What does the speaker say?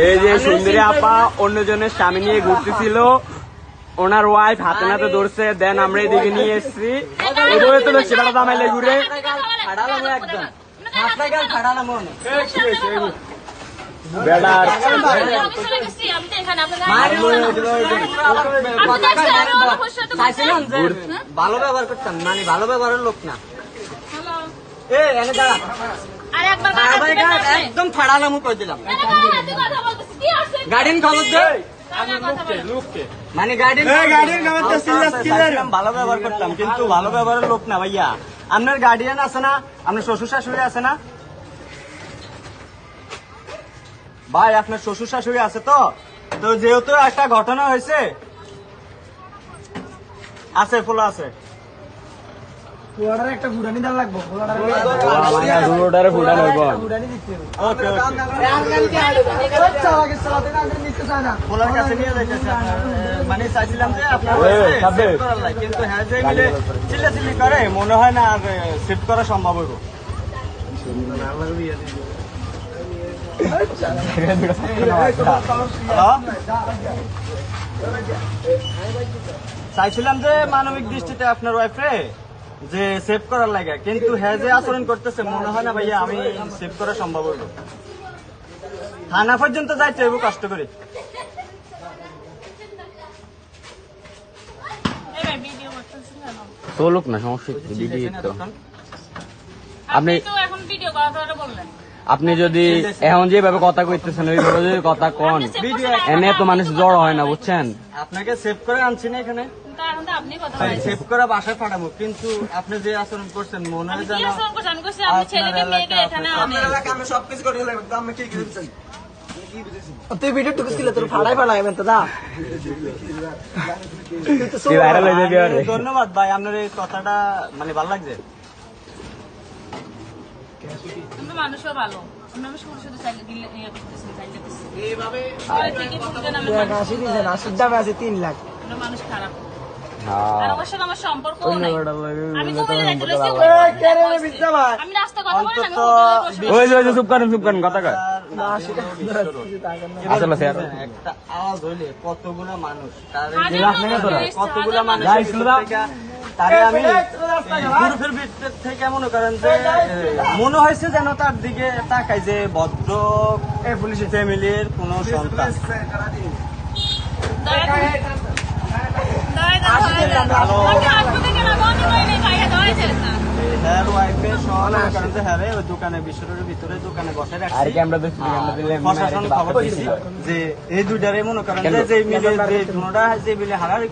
এই যে সুন্দরী আপা অন্যজনের স্বামী নিয়ে ঘুরতেছিল, ওনার ওয়াইফ হাতে নাতে ধরছে, দেন আমরা এদিকে নিয়ে এসছি। এভাবে তো সেটা দামাইলে ঘুরে একদম ভালো ব্যবহার করতাম, মানে ভালো ব্যবহারের লোক না। একদম ফাড়ালাম কই দিলাম। গার্ডিয়ান খবর দে, মানে গার্ডিয়ান ভালো ব্যবহার করতাম, কিন্তু ভালো ব্যবহারের লোক না ভাইয়া। আপনার গার্ডিয়ান আছে না, আপনার শ্বশুর শাশুড়ি আছে না ভাই? আপনার শ্বশুর শাশুড়ি আছে তো? তো যেহেতু একটা ঘটনা হয়েছে, আছে ফুলা আছে, একটা ঘুরানি দেওয়া লাগবো। ফুলার কাছে নিয়ে যাইতেছে। মানে চাইছিলাম যে আপনার কিন্তু হ্যাঁ যে মিলে চিল্লাচিল্লি করে, মনে হয় না আর সেভ করা সম্ভব হইব। চাইছিলাম যে মানবিক দৃষ্টিতে আপনার ওয়াইফে যে সেভ করার লাগে, কিন্তু হ্যাঁ যে আচরণ করতেছে, মনে হয় না ভাইয়া আমি সেভ করা সম্ভব হইব। থানা পর্যন্ত যাইতে হইব কষ্ট করে। চলুক না, সমস্যা আপনি আপনি যদি এখন যেভাবে কথা কইতেছেন ওইভাবে যদি কথা কন, এনে তো মানুষ জড় হয় না, বুঝছেন? আপনাকে সেভ করে আনছি না এখানে, সেভ করা বাসায় পাঠাবো, কিন্তু আপনি যে আচরণ করছেন মনে হয় যেন সবকিছু করে তুই ভিডিও টুকুছিল তোর ফাড়াই ফাড়াই তো দা। ধন্যবাদ ভাই, আপনার এই কথাটা মানে ভালো লাগছে। মানুষও ভালো, শুধু চাইলে দিলে এইভাবে 80 দামে আছে 3 লাখ। মানুষ খারাপ, আর ওর সাথে আমার সম্পর্ক নাই। আমি তো আমি রাস্তা কথা বলি না, আমি চুপ করেন কথা কয়। একটা আওয়াজ হইলে কতগুলো মানুষ, কতগুলো মানুষ তারে আমি গ্রুপের ভিতর থেকে মনে করেন যে মনে হয়েছে যেন তার দিকে তাকাই যে ভদ্র পুলিশ ফ্যামিলির কোন সন্তান। দোকানে বিশ্বরের ভিতরে দোকানে বসে রাখছি, প্রশাসন খবর দিচ্ছি যে এই দুইটারে মনে করেন যে মিলে যে মিলে হারাহারি